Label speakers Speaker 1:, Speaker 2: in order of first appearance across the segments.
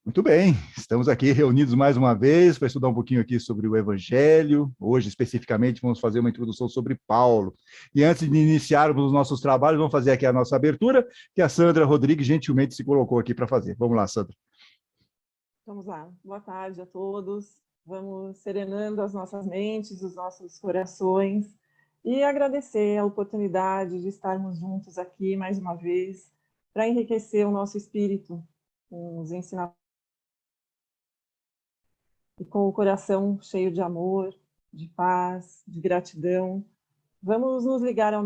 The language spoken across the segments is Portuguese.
Speaker 1: Muito bem, estamos aqui reunidos mais uma vez para estudar um pouquinho aqui sobre o Evangelho. Hoje, especificamente, vamos fazer uma introdução sobre Paulo. E antes de iniciarmos os nossos trabalhos, vamos fazer aqui a nossa abertura, que a Sandra Rodrigues gentilmente se colocou aqui para fazer. Vamos lá, Sandra.
Speaker 2: Vamos lá. Boa tarde a todos. Vamos serenando as nossas mentes, os nossos corações e agradecer a oportunidade de estarmos juntos aqui mais uma vez para enriquecer o nosso espírito com os ensinamentos e com o coração cheio de amor, de paz, de gratidão. Vamos nos ligar ao a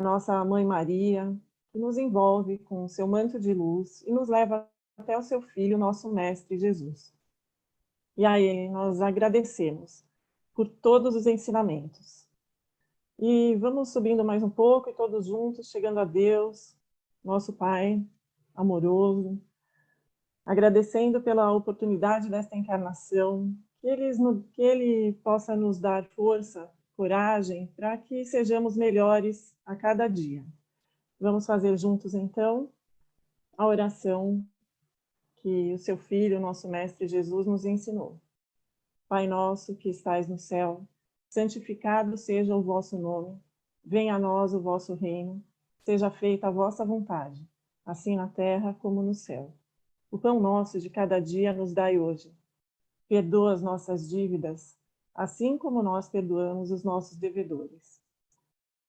Speaker 2: nossa Mãe Maria, que nos envolve com o seu manto de luz e nos leva até o seu Filho, nosso Mestre Jesus. E a Ele nós agradecemos por todos os ensinamentos. E vamos subindo mais um pouco e todos juntos, chegando a Deus, nosso Pai amoroso, agradecendo pela oportunidade desta encarnação, que Ele possa nos dar força, coragem, para que sejamos melhores a cada dia. Vamos fazer juntos, então, a oração que o seu Filho, nosso Mestre Jesus, nos ensinou. Pai nosso que estais no céu, santificado seja o vosso nome. Venha a nós o vosso reino. Seja feita a vossa vontade, assim na terra como no céu. O pão nosso de cada dia nos dai hoje. Perdoa as nossas dívidas, assim como nós perdoamos os nossos devedores.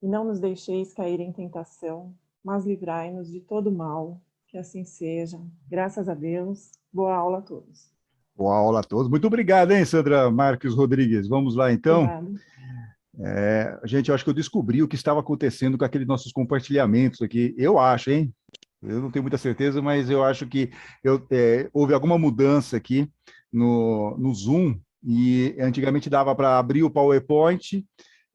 Speaker 2: E não nos deixeis cair em tentação, mas livrai-nos de todo mal. Que assim seja. Graças a Deus. Boa aula a todos.
Speaker 1: Boa aula a todos. Muito obrigado, hein, Sandra Marques Rodrigues. Vamos lá, então.
Speaker 2: Obrigada.
Speaker 1: Gente, eu acho que eu descobri o que estava acontecendo com aqueles nossos compartilhamentos aqui. Eu acho, hein? Eu não tenho muita certeza, mas eu acho que houve alguma mudança aqui no Zoom, e antigamente dava para abrir o PowerPoint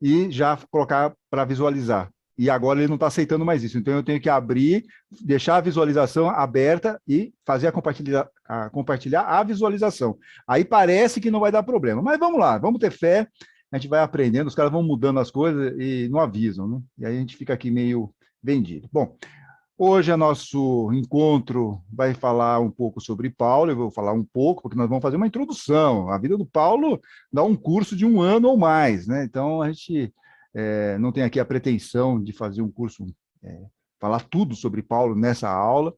Speaker 1: e já colocar para visualizar. E agora ele não está aceitando mais isso. Então eu tenho que abrir, deixar a visualização aberta e fazer compartilhar a visualização. Aí parece que não vai dar problema. Mas vamos lá, vamos ter fé. A gente vai aprendendo, os caras vão mudando as coisas e não avisam, né? E aí a gente fica aqui meio vendido. Bom, hoje o nosso encontro vai falar um pouco sobre Paulo. Eu vou falar um pouco, porque nós vamos fazer uma introdução. A vida do Paulo dá um curso de 1 ano ou mais, né? Então, a gente não tem aqui a pretensão de fazer um curso, falar tudo sobre Paulo nessa aula.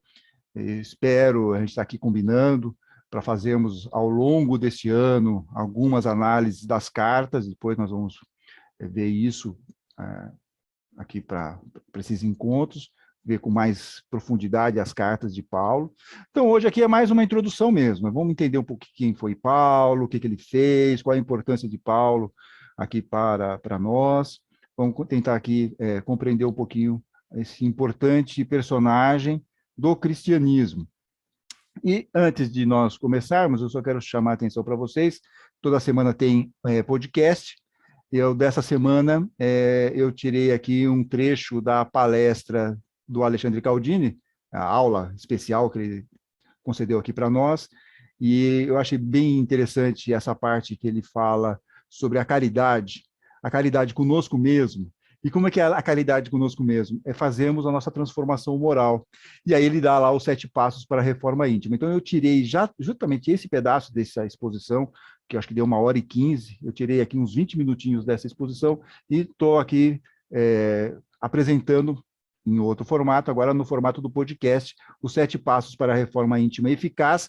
Speaker 1: Espero, a gente está aqui combinando para fazermos ao longo deste ano algumas análises das cartas, depois nós vamos ver isso aqui para esses encontros, ver com mais profundidade as cartas de Paulo. Então, hoje aqui é mais uma introdução mesmo. Vamos entender um pouco quem foi Paulo, o que ele fez, qual a importância de Paulo aqui para nós. Vamos tentar aqui compreender um pouquinho esse importante personagem do cristianismo. E antes de nós começarmos, eu só quero chamar a atenção para vocês. Toda semana tem podcast. Dessa semana, eu tirei aqui um trecho da palestra do Alexandre Caldini, a aula especial que ele concedeu aqui para nós, e eu achei bem interessante essa parte que ele fala sobre a caridade conosco mesmo. E como é que é a caridade conosco mesmo? É fazermos a nossa transformação moral. E aí ele dá lá os 7 passos para a reforma íntima. Então eu tirei já justamente esse pedaço dessa exposição, que eu acho que deu 1h15, eu tirei aqui uns 20 minutinhos dessa exposição e estou aqui apresentando em outro formato, agora no formato do podcast, os 7 passos para a reforma íntima eficaz,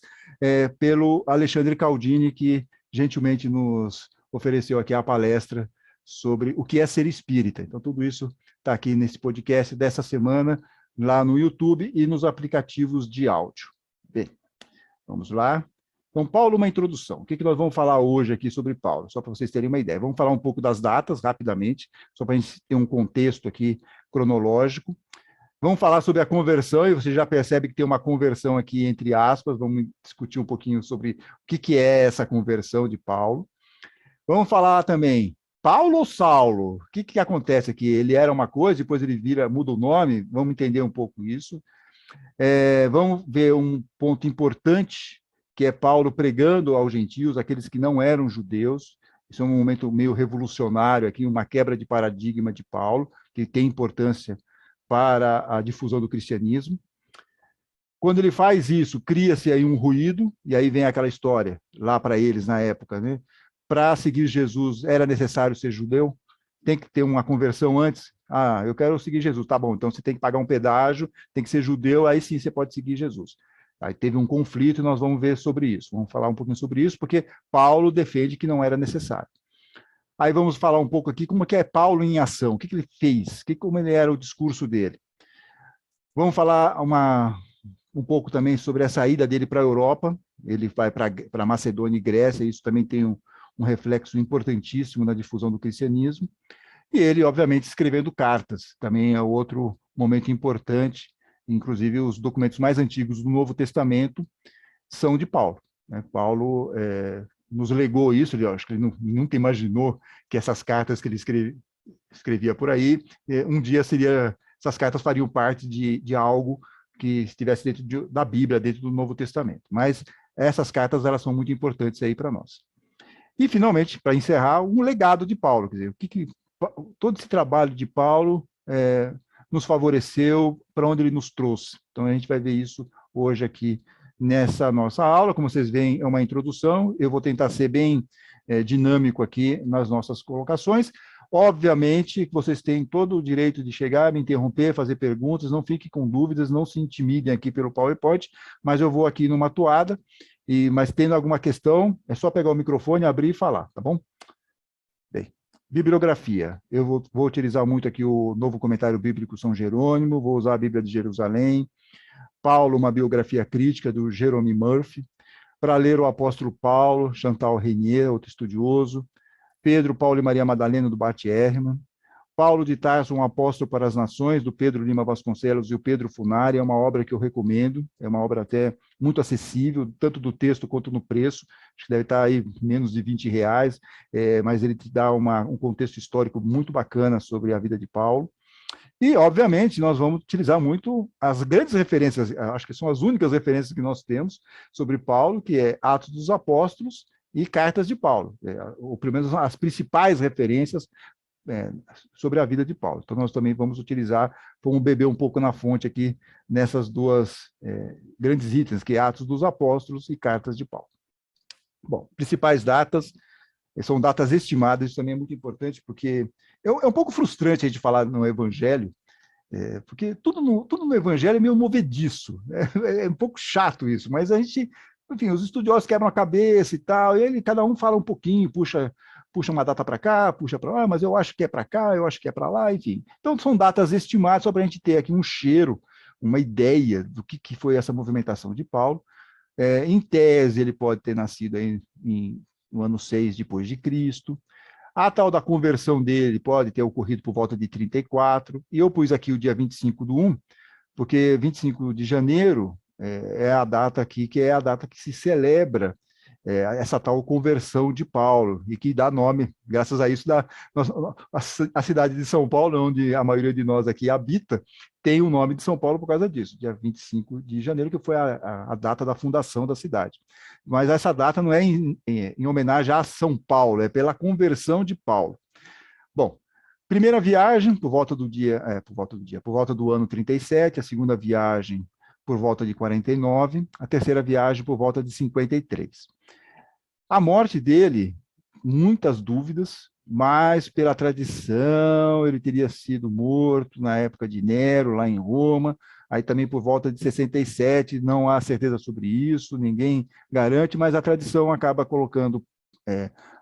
Speaker 1: pelo Alexandre Caldini, que gentilmente nos ofereceu aqui a palestra sobre o que é ser espírita. Então, tudo isso está aqui nesse podcast dessa semana, lá no YouTube e nos aplicativos de áudio. Bem, vamos lá. Então, Paulo, uma introdução. O que nós vamos falar hoje aqui sobre Paulo? Só para vocês terem uma ideia. Vamos falar um pouco das datas, rapidamente, só para a gente ter um contexto aqui cronológico. Vamos falar sobre a conversão, e você já percebe que tem uma conversão aqui entre aspas. Vamos discutir um pouquinho sobre o que é essa conversão de Paulo. Vamos falar também, Paulo ou Saulo? O que acontece aqui? Ele era uma coisa, depois ele muda o nome, vamos entender um pouco isso. Vamos ver um ponto importante, que é Paulo pregando aos gentios, aqueles que não eram judeus. Isso é um momento meio revolucionário aqui, uma quebra de paradigma de Paulo, que tem importância para a difusão do cristianismo. Quando ele faz isso, cria-se aí um ruído, e aí vem aquela história lá para eles na época, né? Para seguir Jesus era necessário ser judeu? Tem que ter uma conversão antes? Ah, eu quero seguir Jesus. Tá bom, então você tem que pagar um pedágio, tem que ser judeu, aí sim você pode seguir Jesus. Aí teve um conflito e nós vamos ver sobre isso. Vamos falar um pouquinho sobre isso, porque Paulo defende que não era necessário. Aí vamos falar um pouco aqui como que é Paulo em ação, o que ele fez, como ele era o discurso dele. Vamos falar um pouco também sobre a saída dele para a Europa. Ele vai para Macedônia e Grécia, isso também tem um reflexo importantíssimo na difusão do cristianismo. E ele, obviamente, escrevendo cartas, também é outro momento importante, inclusive os documentos mais antigos do Novo Testamento são de Paulo. Né? Paulo nos legou isso, acho que ele nunca imaginou que essas cartas que ele escrevia por aí, um dia essas cartas fariam parte de algo que estivesse dentro da Bíblia, dentro do Novo Testamento. Mas essas cartas elas são muito importantes aí para nós. E, finalmente, para encerrar, um legado de Paulo. Quer dizer, todo esse trabalho de Paulo nos favoreceu, para onde ele nos trouxe. Então, a gente vai ver isso hoje aqui nessa nossa aula. Como vocês veem, é uma introdução. Eu vou tentar ser bem dinâmico aqui nas nossas colocações. Obviamente, vocês têm todo o direito de chegar, me interromper, fazer perguntas, não fiquem com dúvidas, não se intimidem aqui pelo PowerPoint, mas eu vou aqui numa toada, mas tendo alguma questão, é só pegar o microfone, abrir e falar, tá bom? Bem, bibliografia. Eu vou utilizar muito aqui o Novo Comentário Bíblico São Jerônimo, vou usar a Bíblia de Jerusalém, Paulo, uma biografia crítica do Jerome Murphy, para ler o apóstolo Paulo, Chantal Renier, outro estudioso, Pedro, Paulo e Maria Madalena, do Bart Ehrman, Paulo de Tarso, um apóstolo para as nações, do Pedro Lima Vasconcelos e o Pedro Funari, é uma obra que eu recomendo, é uma obra até muito acessível, tanto do texto quanto no preço, acho que deve estar aí menos de R$ 20, mas ele te dá um contexto histórico muito bacana sobre a vida de Paulo. E, obviamente, nós vamos utilizar muito as grandes referências, acho que são as únicas referências que nós temos sobre Paulo, que é Atos dos Apóstolos e Cartas de Paulo, ou pelo menos as principais referências sobre a vida de Paulo. Então, nós também vamos utilizar, vamos beber um pouco na fonte aqui, nessas duas grandes itens, que é Atos dos Apóstolos e Cartas de Paulo. Bom, principais datas, são datas estimadas, isso também é muito importante, porque é um pouco frustrante a gente falar no Evangelho, porque tudo no Evangelho é meio movediço, é um pouco chato isso, mas a gente, enfim, os estudiosos quebram a cabeça e tal, e cada um fala um pouquinho, puxa uma data para cá, puxa para lá, mas eu acho que é para cá, eu acho que é para lá, enfim. Então, são datas estimadas, só para a gente ter aqui um cheiro, uma ideia do que foi essa movimentação de Paulo. Em tese, ele pode ter nascido aí no ano 6 depois de Cristo. A tal da conversão dele pode ter ocorrido por volta de 34, e eu pus aqui o dia 25/1, porque 25 de janeiro é a data aqui, que é a data que se celebra essa tal conversão de Paulo, e que dá nome, graças a isso, a cidade de São Paulo, onde a maioria de nós aqui habita, tem o nome de São Paulo por causa disso, dia 25 de janeiro, que foi a data da fundação da cidade. Mas essa data não é em homenagem a São Paulo, é pela conversão de Paulo. Bom, primeira viagem, por volta do ano 37, a segunda viagem por volta de 49, a terceira viagem por volta de 53. A morte dele, muitas dúvidas, mas pela tradição, ele teria sido morto na época de Nero, lá em Roma, aí também por volta de 67, não há certeza sobre isso, ninguém garante, mas a tradição acaba colocando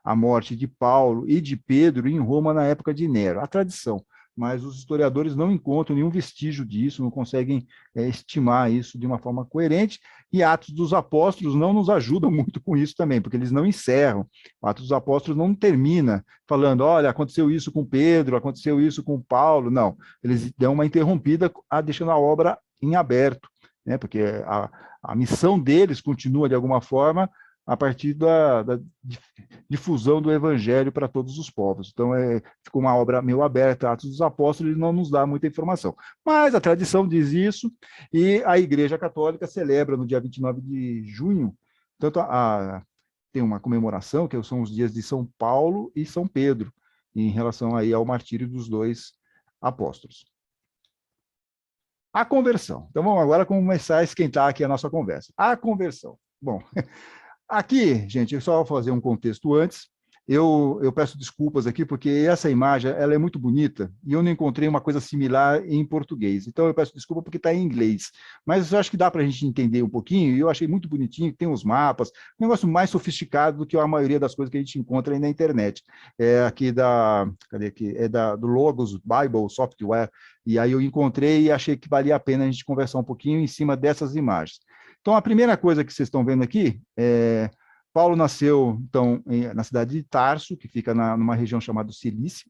Speaker 1: a morte de Paulo e de Pedro em Roma na época de Nero, a tradição. Mas os historiadores não encontram nenhum vestígio disso, não conseguem estimar isso de uma forma coerente, e Atos dos Apóstolos não nos ajuda muito com isso também, porque eles não encerram. O Atos dos Apóstolos não termina falando, olha, aconteceu isso com Pedro, aconteceu isso com Paulo, não. Eles dão uma interrompida, deixando a obra em aberto, né? Porque a missão deles continua, de alguma forma, a partir da difusão do evangelho para todos os povos. Então, ficou uma obra meio aberta, Atos dos Apóstolos, ele não nos dá muita informação. Mas a tradição diz isso, e a Igreja Católica celebra no dia 29 de junho, tanto tem uma comemoração, que são os dias de São Paulo e São Pedro, em relação aí ao martírio dos dois apóstolos. A conversão. Então, vamos agora começar a esquentar aqui a nossa conversa. A conversão. Bom, aqui, gente, eu só vou fazer um contexto antes. Eu peço desculpas aqui, porque essa imagem ela é muito bonita e eu não encontrei uma coisa similar em português. Então, eu peço desculpa porque está em inglês. Mas eu acho que dá para a gente entender um pouquinho, e eu achei muito bonitinho, tem os mapas, um negócio mais sofisticado do que a maioria das coisas que a gente encontra aí na internet. É aqui cadê aqui? Do Logos Bible Software, e aí eu encontrei e achei que valia a pena a gente conversar um pouquinho em cima dessas imagens. Então, a primeira coisa que vocês estão vendo aqui é Paulo nasceu, então, na cidade de Tarso, que fica numa região chamada Cilícia.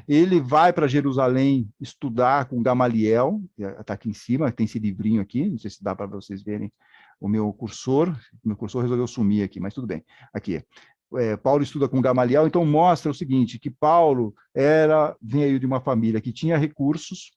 Speaker 1: Ele vai para Jerusalém estudar com Gamaliel, está aqui em cima, tem esse livrinho aqui, não sei se dá para vocês verem o meu cursor resolveu sumir aqui, mas tudo bem. Aqui, Paulo estuda com Gamaliel, então mostra o seguinte, que Paulo veio de uma família que tinha recursos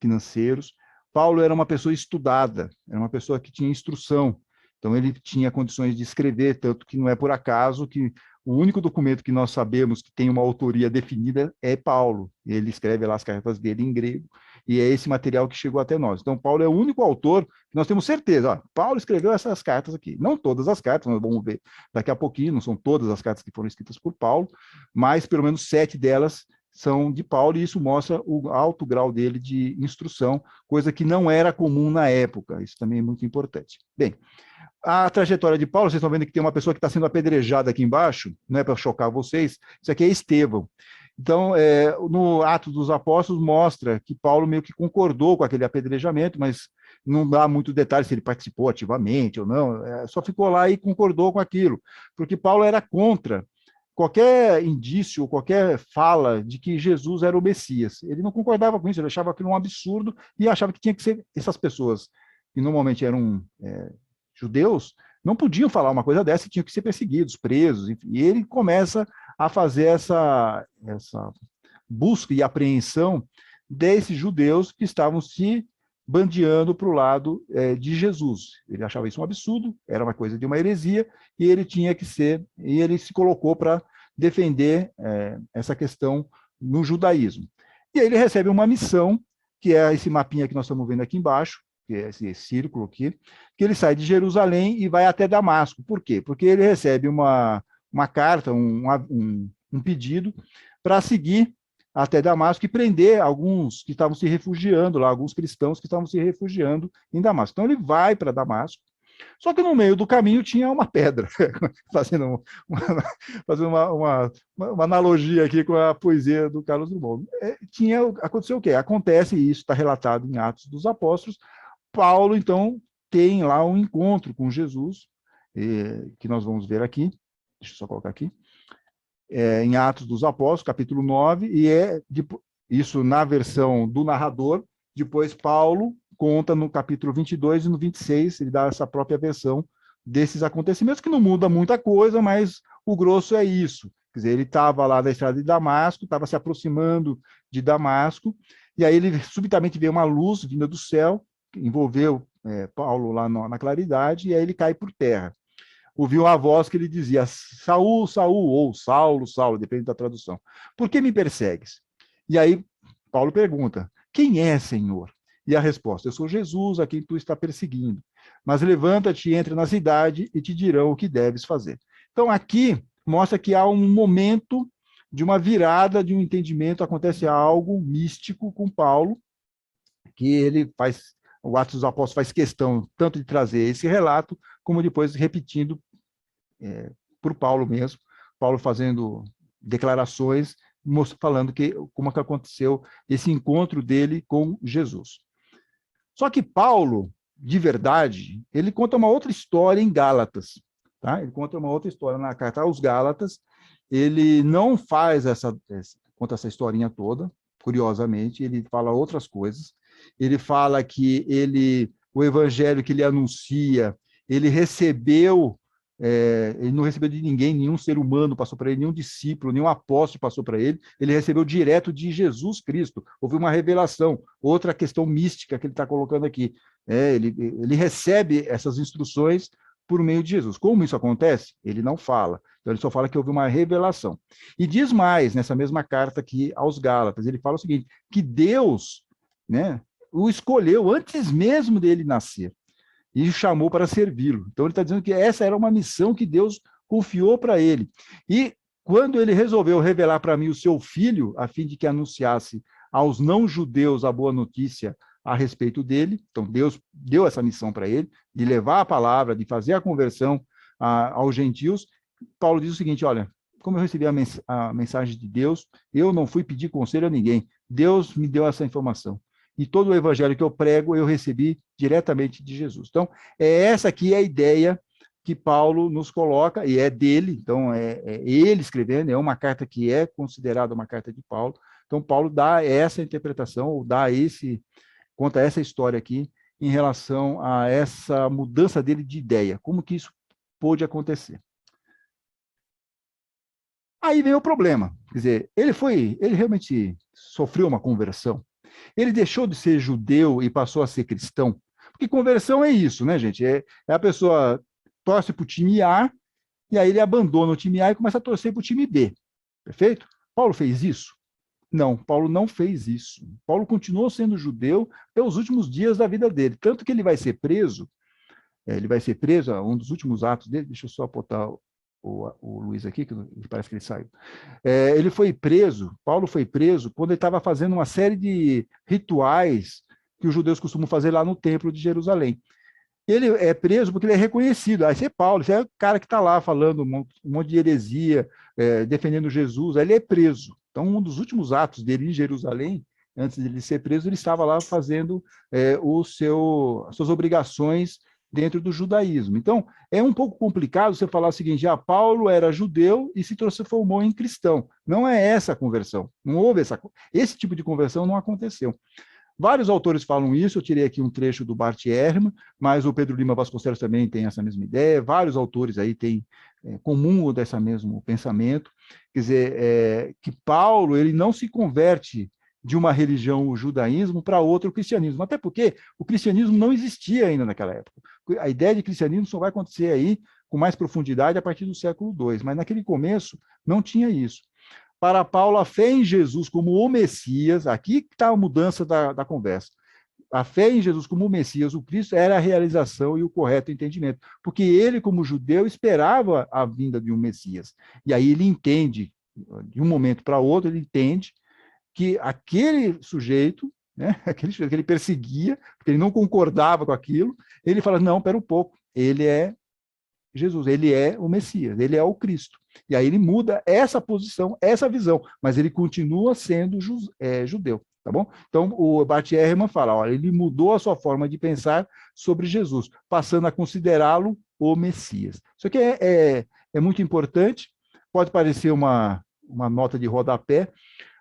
Speaker 1: financeiros. Paulo era uma pessoa estudada, era uma pessoa que tinha instrução. Então, ele tinha condições de escrever, tanto que não é por acaso que o único documento que nós sabemos que tem uma autoria definida é Paulo. Ele escreve lá as cartas dele em grego, e é esse material que chegou até nós. Então, Paulo é o único autor que nós temos certeza. Ó, Paulo escreveu essas cartas aqui. Não todas as cartas, nós vamos ver daqui a pouquinho, não são todas as cartas que foram escritas por Paulo, mas pelo menos 7 delas são de Paulo, e isso mostra o alto grau dele de instrução, coisa que não era comum na época. Isso também é muito importante. Bem, a trajetória de Paulo, vocês estão vendo que tem uma pessoa que está sendo apedrejada aqui embaixo, não é para chocar vocês, isso aqui é Estevão. Então, no Atos dos Apóstolos, mostra que Paulo meio que concordou com aquele apedrejamento, mas não dá muito detalhe se ele participou ativamente ou não, só ficou lá e concordou com aquilo, porque Paulo era contra qualquer indício, qualquer fala de que Jesus era o Messias. Ele não concordava com isso, ele achava aquilo um absurdo e achava que tinha que ser essas pessoas, que normalmente eram judeus, não podiam falar uma coisa dessa e tinham que ser perseguidos, presos, enfim. E ele começa a fazer essa busca e apreensão desses judeus que estavam se bandeando para o lado de Jesus. Ele achava isso um absurdo, era uma coisa de uma heresia, e ele tinha que ser, e ele se colocou para defender essa questão no judaísmo. E aí ele recebe uma missão, que é esse mapinha que nós estamos vendo aqui embaixo, que é esse círculo aqui, que ele sai de Jerusalém e vai até Damasco. Por quê? Porque ele recebe uma carta, um pedido para seguir até Damasco e prender alguns que estavam se refugiando lá, alguns cristãos que estavam se refugiando em Damasco. Então ele vai para Damasco, só que no meio do caminho tinha uma pedra, fazendo uma analogia aqui com a poesia do Carlos Drummond. Aconteceu o quê? Acontece, e isso está relatado em Atos dos Apóstolos. Paulo, então, tem lá um encontro com Jesus, que nós vamos ver aqui, deixa eu só colocar aqui, em Atos dos Apóstolos, capítulo 9, e isso na versão do narrador. Depois Paulo conta no capítulo 22 e no 26, ele dá essa própria versão desses acontecimentos, que não muda muita coisa, mas o grosso é isso. Quer dizer, ele estava lá na estrada de Damasco, estava se aproximando de Damasco, e aí ele subitamente vê uma luz vinda do céu, envolveu Paulo lá na claridade, e aí ele cai por terra. Ouviu a voz que ele dizia, Saul, Saul, ou Saulo, Saulo, depende da tradução. Por que me persegues? E aí Paulo pergunta, quem é, Senhor? E a resposta, eu sou Jesus, a quem tu está perseguindo. Mas levanta-te, entra na cidade e te dirão o que deves fazer. Então aqui mostra que há um momento de uma virada, de um entendimento, acontece algo místico com Paulo, que ele faz... O Atos dos Apóstolos faz questão tanto de trazer esse relato, como depois repetindo por Paulo mesmo, Paulo fazendo declarações, falando como que aconteceu esse encontro dele com Jesus. Só que Paulo, de verdade, ele conta uma outra história em Gálatas. Tá? Ele conta uma outra história na carta aos Gálatas. Ele não faz conta essa historinha toda, curiosamente, ele fala outras coisas. Ele fala que o evangelho que ele anuncia, ele não recebeu de ninguém, nenhum ser humano passou para ele, nenhum discípulo, nenhum apóstolo passou para ele, ele recebeu direto de Jesus Cristo. Houve uma revelação, outra questão mística que ele está colocando aqui. Ele recebe essas instruções por meio de Jesus. Como isso acontece? Ele não fala. Então, ele só fala que houve uma revelação. E diz mais, nessa mesma carta aqui aos Gálatas, ele fala o seguinte, que Deus, né, o escolheu antes mesmo dele nascer e o chamou para servi-lo. Então, ele está dizendo que essa era uma missão que Deus confiou para ele. E quando ele resolveu revelar para mim o seu filho, a fim de que anunciasse aos não-judeus a boa notícia a respeito dele, então Deus deu essa missão para ele, de levar a palavra, de fazer a conversão aos gentios. Paulo diz o seguinte, olha, como eu recebi a mensagem de Deus, eu não fui pedir conselho a ninguém, Deus me deu essa informação. E todo o evangelho que eu prego, eu recebi diretamente de Jesus. Então, essa aqui é a ideia que Paulo nos coloca, e é dele, então é ele escrevendo, é uma carta que é considerada uma carta de Paulo. Então, Paulo dá essa interpretação, ou conta essa história aqui, em relação a essa mudança dele de ideia, como que isso pôde acontecer. Aí vem o problema, quer dizer, ele realmente sofreu uma conversão, ele deixou de ser judeu e passou a ser cristão, porque conversão é isso, né, gente? É a pessoa torce para o time A, e aí ele abandona o time A e começa a torcer para o time B, perfeito? Paulo fez isso? Não, Paulo não fez isso. Paulo continuou sendo judeu até os últimos dias da vida dele, tanto que ele vai ser preso, um dos últimos atos dele, deixa eu só apontar o Luiz aqui, que parece que ele saiu. Ele foi preso, Paulo foi preso, quando ele estava fazendo uma série de rituais que os judeus costumam fazer lá no templo de Jerusalém. Ele é preso porque ele é reconhecido. Esse é Paulo, esse é o cara que está lá falando um monte de heresia, defendendo Jesus. Aí ele é preso. Então, um dos últimos atos dele em Jerusalém, antes de ele ser preso, ele estava lá fazendo as suas obrigações dentro do judaísmo. Então, é um pouco complicado você falar o seguinte, Paulo era judeu e se transformou em cristão. Não é essa a conversão. Não houve esse tipo de conversão, não aconteceu. Vários autores falam isso, eu tirei aqui um trecho do Bart Ehrman, mas o Pedro Lima Vasconcelos também tem essa mesma ideia, vários autores aí têm comum desse mesmo pensamento, quer dizer, que Paulo ele não se converte de uma religião, o judaísmo, para outra, o cristianismo, até porque o cristianismo não existia ainda naquela época. A ideia de cristianismo só vai acontecer aí com mais profundidade a partir do século II, mas naquele começo não tinha isso. Para Paulo, a fé em Jesus como o Messias, aqui está a mudança da conversa. A fé em Jesus como o Messias, o Cristo, era a realização e o correto entendimento, porque ele, como judeu, esperava a vinda de um Messias. E aí ele entende, de um momento para outro, ele entende que aquele sujeito, né, aquele sujeito que ele perseguia, porque ele não concordava com aquilo, ele fala, não, espera um pouco, ele é Jesus, ele é o Messias, ele é o Cristo. E aí ele muda essa posição, essa visão, mas ele continua sendo judeu, tá bom? Então, o Bart Ehrman fala, olha, ele mudou a sua forma de pensar sobre Jesus, passando a considerá-lo o Messias. Isso aqui é muito importante, pode parecer uma nota de rodapé,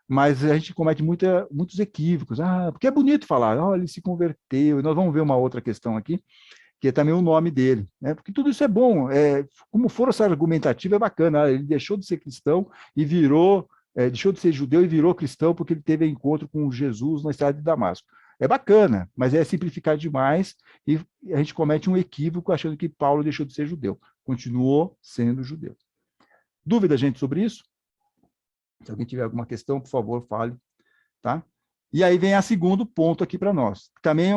Speaker 1: mas a gente comete muitos equívocos. Porque é bonito falar, ele se converteu, e nós vamos ver uma outra questão aqui, que é também o nome dele, né? Porque tudo isso é bom, como força argumentativa é bacana, ele deixou de ser cristão e deixou de ser judeu e virou cristão porque ele teve encontro com Jesus na estrada de Damasco. É bacana, mas é simplificar demais e a gente comete um equívoco achando que Paulo deixou de ser judeu, continuou sendo judeu. Dúvida, gente, sobre isso? Se alguém tiver alguma questão, por favor, fale, tá? E aí vem o segundo ponto aqui para nós. Também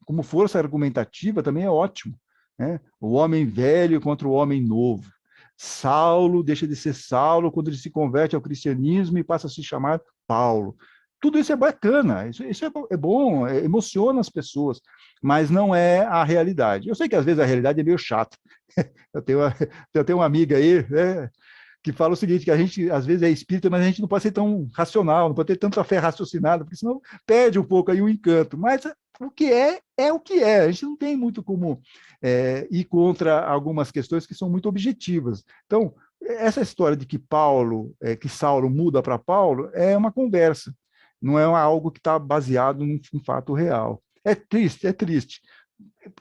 Speaker 1: como força argumentativa, também é ótimo, né? O homem velho contra o homem novo. Saulo deixa de ser Saulo quando ele se converte ao cristianismo e passa a se chamar Paulo. Tudo isso é bacana, isso é bom, emociona as pessoas, mas não é a realidade. Eu sei que às vezes a realidade é meio chata. Eu tenho uma amiga aí, né, que fala o seguinte, que a gente, às vezes, é espírita, mas a gente não pode ser tão racional, não pode ter tanta fé raciocinada, porque senão perde um pouco aí o encanto. Mas o que é o que é. A gente não tem muito como ir contra algumas questões que são muito objetivas. Então, essa história de que Saulo muda para Paulo é uma conversa, não é algo que está baseado num fato real. É triste, é triste.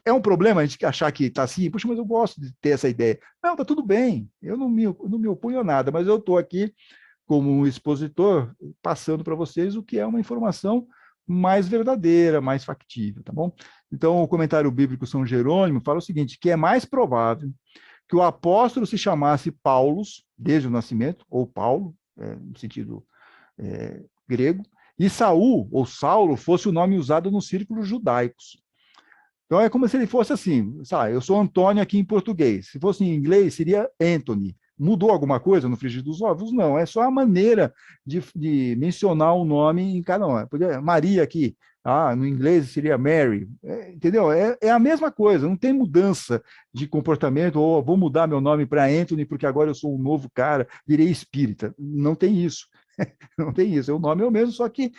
Speaker 1: É um problema a gente achar que está assim, puxa, mas eu gosto de ter essa ideia. Não, está tudo bem, eu não me oponho a nada, mas eu estou aqui como um expositor, passando para vocês o que é uma informação mais verdadeira, mais factível, tá bom? Então, o comentário bíblico São Jerônimo fala o seguinte, que é mais provável que o apóstolo se chamasse Paulos, desde o nascimento, ou Paulo, no sentido grego, e Saul, ou Saulo, fosse o nome usado nos círculos judaicos. Então é como se ele fosse assim, sabe, eu sou Antônio aqui em português. Se fosse em inglês, seria Anthony. Mudou alguma coisa no frigir dos ovos? Não, é só a maneira de mencionar o nome em cada um. Maria aqui, no inglês seria Mary, entendeu? É a mesma coisa, não tem mudança de comportamento, ou vou mudar meu nome para Anthony porque agora eu sou um novo cara, virei espírita. Não tem isso. Não tem isso, o nome é o mesmo, só que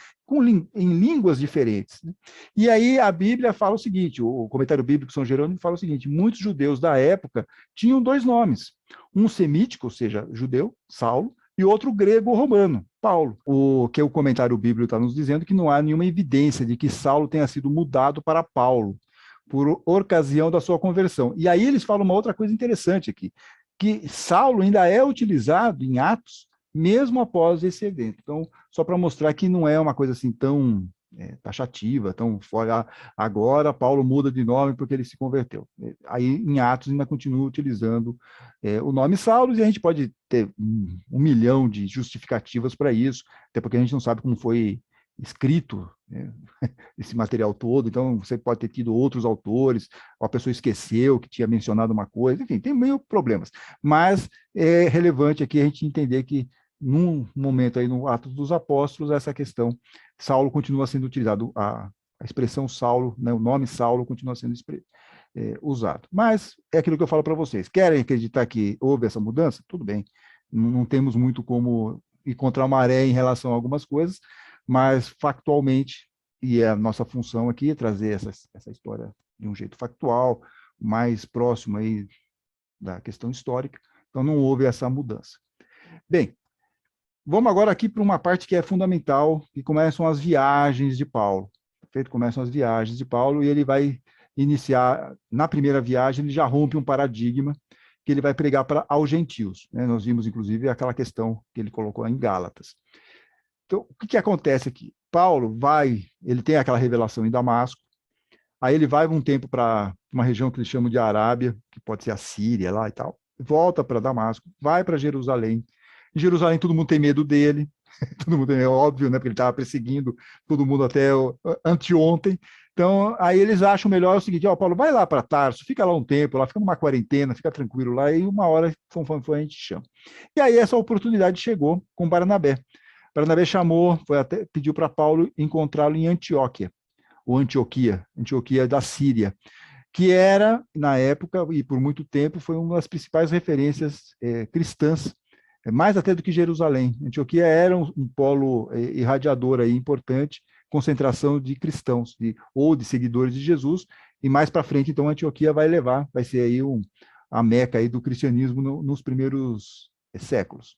Speaker 1: em línguas diferentes. Né? E aí a Bíblia fala o seguinte, o comentário bíblico São Jerônimo fala o seguinte, muitos judeus da época tinham dois nomes, um semítico, ou seja, judeu, Saulo, e outro grego-romano, Paulo. O que o comentário bíblico está nos dizendo que não há nenhuma evidência de que Saulo tenha sido mudado para Paulo, por ocasião da sua conversão. E aí eles falam uma outra coisa interessante aqui, que Saulo ainda é utilizado em Atos mesmo após esse evento. Então, só para mostrar que não é uma coisa assim tão taxativa, tão fora. Agora Paulo muda de nome porque ele se converteu. Aí em Atos ainda continua utilizando o nome Saulo, e a gente pode ter um milhão de justificativas para isso, até porque a gente não sabe como foi escrito esse material todo, então você pode ter tido outros autores, ou a pessoa esqueceu que tinha mencionado uma coisa, enfim, tem meio problemas, mas é relevante aqui a gente entender que num momento aí no Atos dos Apóstolos, essa questão, Saulo continua sendo utilizado, a expressão Saulo, né, o nome Saulo continua sendo usado. Mas é aquilo que eu falo para vocês, querem acreditar que houve essa mudança? Tudo bem, não temos muito como encontrar maré em relação a algumas coisas, mas factualmente, e é a nossa função aqui, é trazer essa história de um jeito factual, mais próximo aí da questão histórica, então não houve essa mudança. Bem, vamos agora aqui para uma parte que é fundamental, que começam as viagens de Paulo. Perfeito? Começam as viagens de Paulo e ele vai iniciar, na primeira viagem, ele já rompe um paradigma que ele vai pregar aos gentios. Né? Nós vimos, inclusive, aquela questão que ele colocou em Gálatas. Então, o que acontece aqui? Paulo ele tem aquela revelação em Damasco, aí ele vai um tempo para uma região que eles chamam de Arábia, que pode ser a Síria lá e tal, volta para Damasco, vai para Jerusalém. Em Jerusalém todo mundo tem medo dele, todo mundo é óbvio, né, porque ele estava perseguindo todo mundo até anteontem. Então, aí eles acham melhor o seguinte, Paulo, vai lá para Tarso, fica lá um tempo, lá fica numa quarentena, fica tranquilo lá, e uma hora a gente chama. E aí essa oportunidade chegou com Barnabé. Barnabé chamou, pediu para Paulo encontrá-lo em Antioquia, ou Antioquia da Síria, que era, na época, e por muito tempo, foi uma das principais referências cristãs, mais até do que Jerusalém. Antioquia era um polo irradiador aí, importante, concentração de cristãos, ou de seguidores de Jesus, e mais para frente, então, Antioquia vai ser aí a meca aí do cristianismo nos primeiros séculos.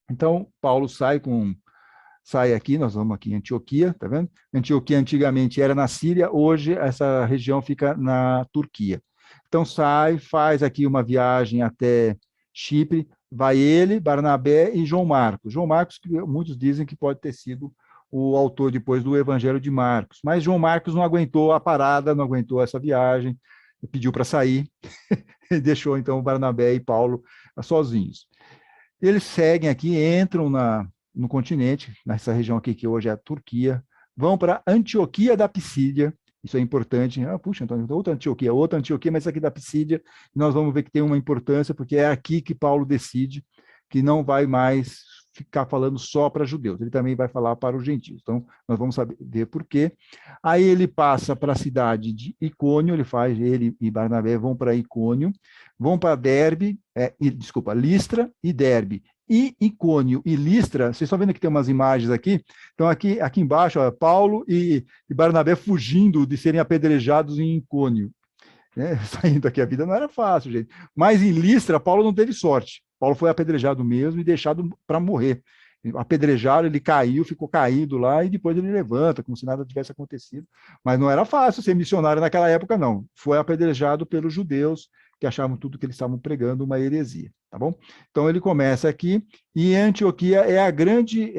Speaker 1: Então, Paulo sai aqui, nós vamos aqui em Antioquia, tá vendo? Antioquia antigamente era na Síria, hoje essa região fica na Turquia. Então faz aqui uma viagem até Chipre, vai ele, Barnabé e João Marcos. João Marcos, que muitos dizem que pode ter sido o autor depois do Evangelho de Marcos, mas João Marcos não aguentou a parada, não aguentou essa viagem, pediu para sair, e deixou então Barnabé e Paulo sozinhos. Eles seguem aqui, entram no continente, nessa região aqui que hoje é a Turquia, vão para Antioquia da Pisídia, isso é importante. Puxa, então, outra Antioquia, mas essa aqui da Pisídia, nós vamos ver que tem uma importância, porque é aqui que Paulo decide que não vai mais ficar falando só para judeus, ele também vai falar para os gentios. Então, nós vamos ver por quê. Aí ele passa para a cidade de Icônio, ele e Barnabé vão para Icônio, vão para Listra e Derbe. E Icônio e Listra, vocês estão vendo que tem umas imagens aqui? Então, aqui embaixo, Paulo e Barnabé fugindo de serem apedrejados em Icônio. Saindo aqui, a vida não era fácil, gente. Mas em Listra, Paulo não teve sorte. Paulo foi apedrejado mesmo e deixado para morrer. Apedrejaram, ele caiu, ficou caído lá e depois ele levanta, como se nada tivesse acontecido. Mas não era fácil ser missionário naquela época, não. Foi apedrejado pelos judeus que achavam tudo que eles estavam pregando uma heresia, tá bom? Então ele começa aqui, e Antioquia é a grande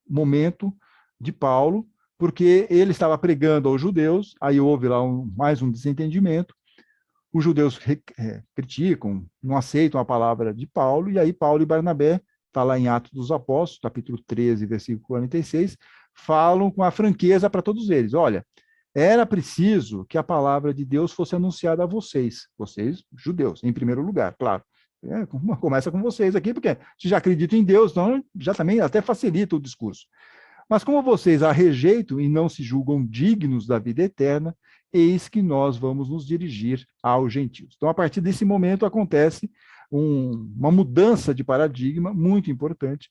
Speaker 1: momento de Paulo, porque ele estava pregando aos judeus, aí houve lá mais um desentendimento, os judeus criticam, não aceitam a palavra de Paulo, e aí Paulo e Barnabé, está lá em Atos dos Apóstolos, capítulo 13, versículo 46, falam com a franqueza para todos eles: olha, era preciso que a palavra de Deus fosse anunciada a vocês, judeus, em primeiro lugar, claro. Começa com vocês aqui, porque se já acreditam em Deus, então já também até facilita o discurso. Mas como vocês a rejeitam e não se julgam dignos da vida eterna, eis que nós vamos nos dirigir aos gentios. Então, a partir desse momento, acontece uma mudança de paradigma muito importante,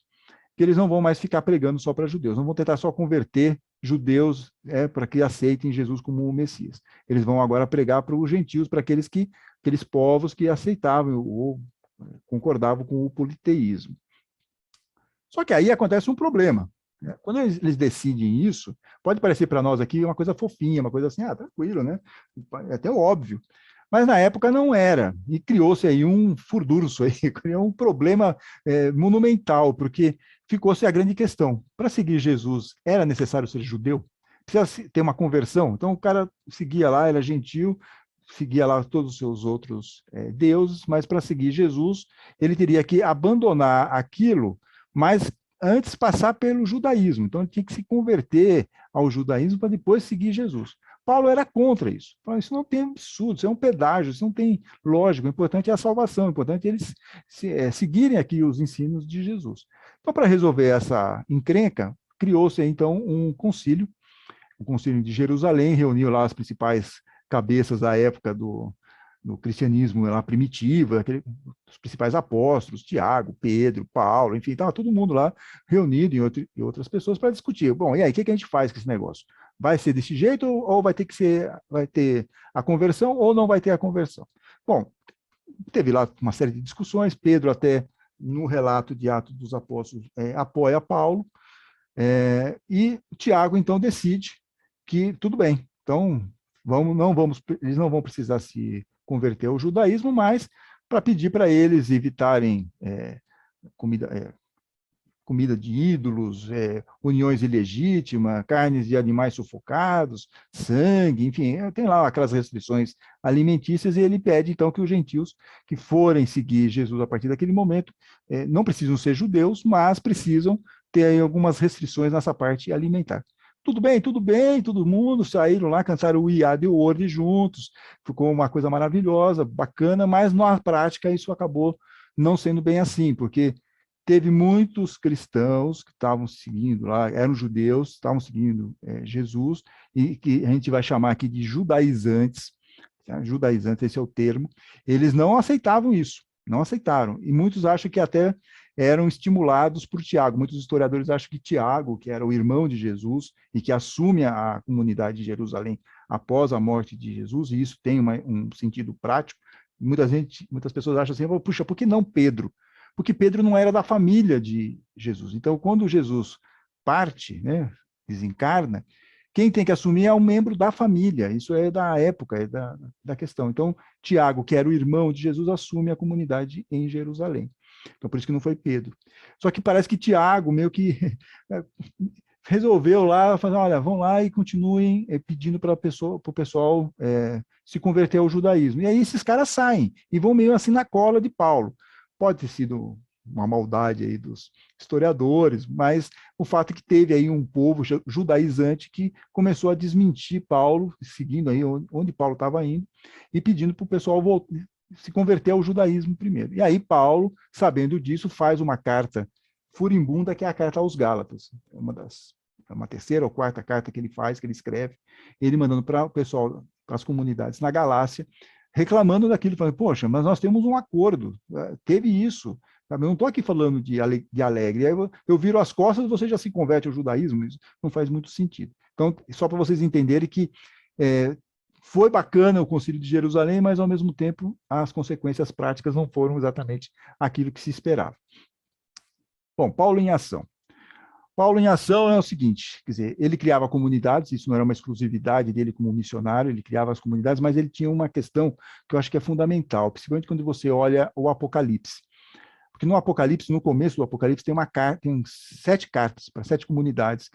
Speaker 1: que eles não vão mais ficar pregando só para judeus, não vão tentar só converter judeus para que aceitem Jesus como o Messias. Eles vão agora pregar para os gentios, para aqueles povos que aceitavam ou concordavam com o politeísmo. Só que aí acontece um problema. Quando eles decidem isso, pode parecer para nós aqui uma coisa fofinha, uma coisa assim, tranquilo, né? É até óbvio. Mas na época não era, e criou-se aí um furdurço, criou um problema monumental, porque ficou-se a grande questão: para seguir Jesus, era necessário ser judeu? Precisa ter uma conversão? Então o cara seguia lá, era gentil, seguia lá todos os seus outros deuses, mas para seguir Jesus, ele teria que abandonar aquilo, mas antes passar pelo judaísmo. Então ele tinha que se converter ao judaísmo para depois seguir Jesus. Paulo era contra isso. Falou: isso não tem absurdo, isso é um pedágio, isso não tem lógica. O importante é a salvação, o importante é eles seguirem aqui os ensinos de Jesus. Então, para resolver essa encrenca, criou-se então um concílio, o Concílio de Jerusalém, reuniu lá as principais cabeças da época do cristianismo lá primitivo, os principais apóstolos, Tiago, Pedro, Paulo, enfim, estava todo mundo lá reunido e outras pessoas para discutir. Bom, e aí, o que a gente faz com esse negócio? Vai ser desse jeito ou vai ter a conversão ou não vai ter a conversão? Bom, teve lá uma série de discussões. Pedro, até no relato de Atos dos Apóstolos, apoia Paulo, e Tiago então decide que tudo bem, então eles não vão precisar se converter ao judaísmo, mas para pedir para eles evitarem comida de ídolos, uniões ilegítimas, carnes de animais sufocados, sangue, enfim, tem lá aquelas restrições alimentícias, e ele pede, então, que os gentios que forem seguir Jesus a partir daquele momento não precisam ser judeus, mas precisam ter aí algumas restrições nessa parte alimentar. Tudo bem, todo mundo saíram lá, cantaram o Iá de Word juntos, ficou uma coisa maravilhosa, bacana, mas na prática isso acabou não sendo bem assim, porque teve muitos cristãos que estavam seguindo lá, eram judeus, estavam seguindo Jesus, e que a gente vai chamar aqui de judaizantes, esse é o termo. Eles não aceitavam isso, não aceitaram, e muitos acham que até eram estimulados por Tiago. Muitos historiadores acham que Tiago, que era o irmão de Jesus e que assume a comunidade de Jerusalém após a morte de Jesus, e isso tem um sentido prático. Muitas pessoas acham assim: puxa, por que não Pedro? Porque Pedro não era da família de Jesus. Então, quando Jesus parte, né, desencarna, quem tem que assumir é um membro da família. Isso é da época, é da questão. Então, Tiago, que era o irmão de Jesus, assume a comunidade em Jerusalém. Então, por isso que não foi Pedro. Só que parece que Tiago meio que resolveu lá, fazer: olha, vão lá e continuem pedindo para o pessoal se converter ao judaísmo. E aí esses caras saem e vão meio assim na cola de Paulo. Pode ter sido uma maldade aí dos historiadores, mas o fato é que teve aí um povo judaizante que começou a desmentir Paulo, seguindo aí onde Paulo estava indo, e pedindo para o pessoal se converter ao judaísmo primeiro. E aí Paulo, sabendo disso, faz uma carta furimbunda, que é a carta aos Gálatas, uma terceira ou quarta carta que ele faz, que ele escreve, ele mandando para o pessoal, para as comunidades na Galácia, reclamando daquilo, falando: poxa, mas nós temos um acordo, teve isso, eu não estou aqui falando de alegre, aí eu viro as costas e você já se converte ao judaísmo, isso não faz muito sentido. Então, só para vocês entenderem que foi bacana o Concílio de Jerusalém, mas, ao mesmo tempo, as consequências práticas não foram exatamente aquilo que se esperava. Bom, Paulo em ação. Paulo em ação é o seguinte, quer dizer, ele criava comunidades, isso não era uma exclusividade dele como missionário, ele criava as comunidades, mas ele tinha uma questão que eu acho que é fundamental, principalmente quando você olha o Apocalipse. Porque no Apocalipse, no começo do Apocalipse, tem 7 cartas para 7 comunidades.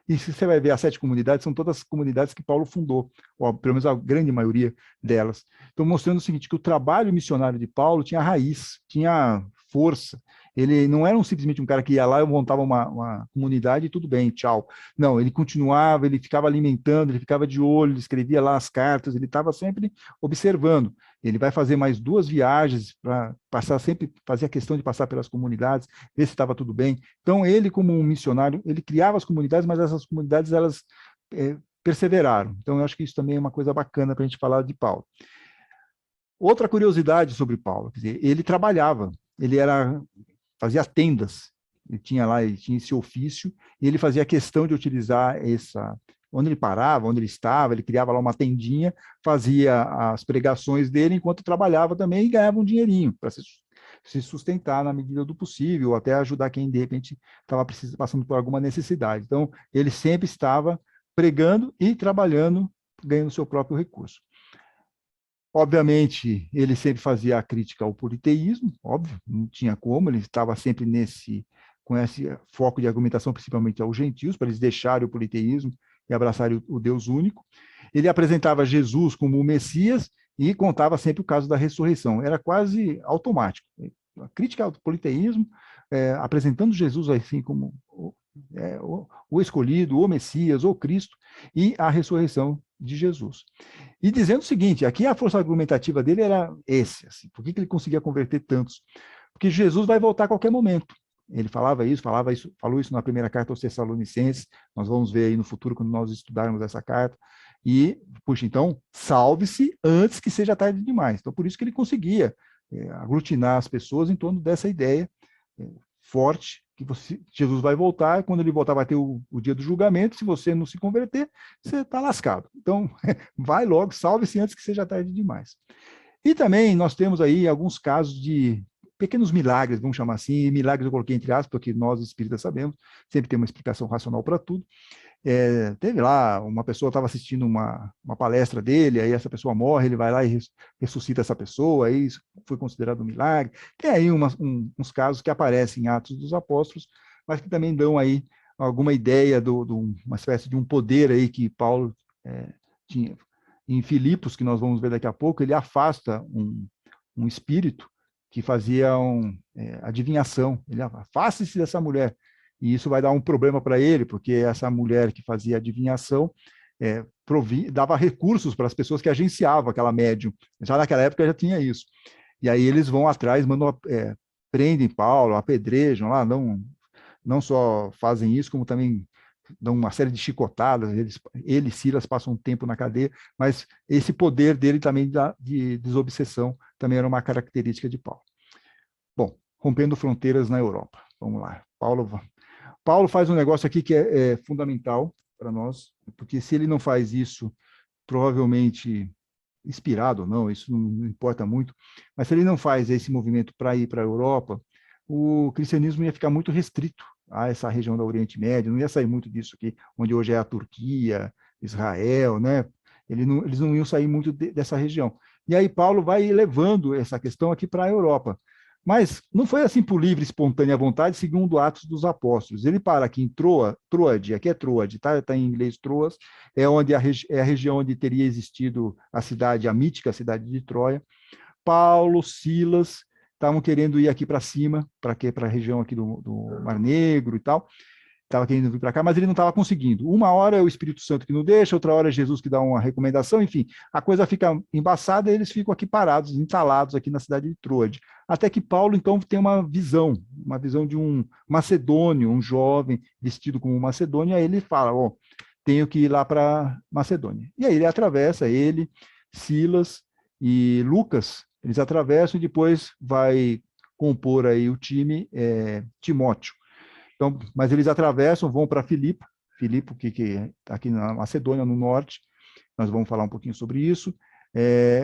Speaker 1: E se você vai ver as 7 comunidades, são todas as comunidades que Paulo fundou, ou pelo menos a grande maioria delas. Então, mostrando o seguinte, que o trabalho missionário de Paulo tinha raiz, tinha força, Ele não era simplesmente um cara que ia lá e montava uma comunidade e tudo bem, tchau. Não, ele continuava, ele ficava alimentando, ele ficava de olho, ele escrevia lá as cartas, ele estava sempre observando. Ele vai fazer mais 2 viagens para passar, sempre fazia questão de passar pelas comunidades, ver se estava tudo bem. Então, ele, como um missionário, ele criava as comunidades, mas essas comunidades, elas perseveraram. Então, eu acho que isso também é uma coisa bacana para a gente falar de Paulo. Outra curiosidade sobre Paulo, quer dizer, ele trabalhava, fazia tendas, ele tinha esse ofício, e ele fazia questão de utilizar onde ele parava, onde ele estava, ele criava lá uma tendinha, fazia as pregações dele enquanto trabalhava também e ganhava um dinheirinho para se sustentar na medida do possível, ou até ajudar quem de repente estava passando por alguma necessidade. Então, ele sempre estava pregando e trabalhando, ganhando seu próprio recurso. Obviamente, ele sempre fazia a crítica ao politeísmo, óbvio, não tinha como, ele estava sempre com esse foco de argumentação, principalmente aos gentios, para eles deixarem o politeísmo e abraçarem o Deus único. Ele apresentava Jesus como o Messias e contava sempre o caso da ressurreição. Era quase automático. A crítica ao politeísmo, apresentando Jesus assim como o escolhido, o Messias, o Cristo, e a ressurreição de Jesus. E dizendo o seguinte, aqui a força argumentativa dele era assim, por que ele conseguia converter tantos? Porque Jesus vai voltar a qualquer momento. Ele falou isso na primeira carta aos Tessalonicenses, nós vamos ver aí no futuro, quando nós estudarmos essa carta, e, puxa, então, salve-se antes que seja tarde demais. Então, por isso que ele conseguia aglutinar as pessoas em torno dessa ideia forte, que Jesus vai voltar, e quando ele voltar vai ter o dia do julgamento, se você não se converter, você está lascado. Então, vai logo, salve-se antes que seja tarde demais. E também nós temos aí alguns casos de pequenos milagres, vamos chamar assim, milagres eu coloquei entre aspas, porque nós espíritas sabemos, sempre tem uma explicação racional para tudo. Teve lá, uma pessoa estava assistindo uma palestra dele, aí essa pessoa morre, ele vai lá e ressuscita essa pessoa, aí isso foi considerado um milagre. Tem aí uns casos que aparecem em Atos dos Apóstolos, mas que também dão aí alguma ideia de uma espécie de um poder aí que Paulo tinha. Em Filipos, que nós vamos ver daqui a pouco, ele afasta um espírito que fazia adivinhação. Ele afaste-se dessa mulher. E isso vai dar um problema para ele, porque essa mulher que fazia adivinhação dava recursos para as pessoas que agenciavam aquela médium. Já naquela época já tinha isso. E aí eles vão atrás, prendem Paulo, apedrejam lá, não só fazem isso, como também dão uma série de chicotadas, ele e Silas passam um tempo na cadeia, mas esse poder dele também de desobsessão também era uma característica de Paulo. Bom, rompendo fronteiras na Europa. Vamos lá. Paulo faz um negócio aqui que é fundamental para nós, porque se ele não faz isso, provavelmente inspirado ou não, isso não importa muito, mas se ele não faz esse movimento para ir para a Europa, o cristianismo ia ficar muito restrito a essa região do Oriente Médio, não ia sair muito disso aqui, onde hoje é a Turquia, Israel, né? Eles não iam sair muito dessa região. E aí Paulo vai levando essa questão aqui para a Europa. Mas não foi assim por livre, espontânea vontade, segundo Atos dos Apóstolos. Ele para aqui em Troade, aqui é Troade, tá em inglês Troas, é a região onde teria existido a mítica cidade de Troia. Paulo, Silas, estavam querendo ir aqui para cima, para a região aqui do Mar Negro e tal, estava querendo vir para cá, mas ele não estava conseguindo. Uma hora é o Espírito Santo que não deixa, outra hora é Jesus que dá uma recomendação, enfim, a coisa fica embaçada e eles ficam aqui parados, entalados aqui na cidade de Troade. Até que Paulo, então, tem uma visão de um macedônio, um jovem vestido como um macedônio, e aí ele fala, tenho que ir lá para Macedônia. E aí ele atravessa, Silas e Lucas, eles atravessam e depois vai compor aí o time Timóteo. Então, mas eles atravessam, vão para Filipe, que está aqui na Macedônia, no norte, nós vamos falar um pouquinho sobre isso,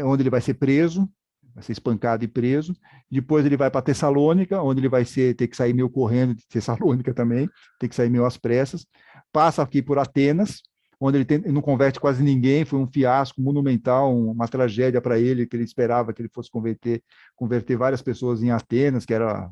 Speaker 1: onde ele vai ser preso, vai ser espancado e preso. Depois ele vai para Tessalônica, onde ele vai ter que sair meio correndo de Tessalônica também, tem que sair meio às pressas. Passa aqui por Atenas, onde ele não converte quase ninguém, foi um fiasco monumental, uma tragédia para ele, que ele esperava que ele fosse converter várias pessoas em Atenas, que era,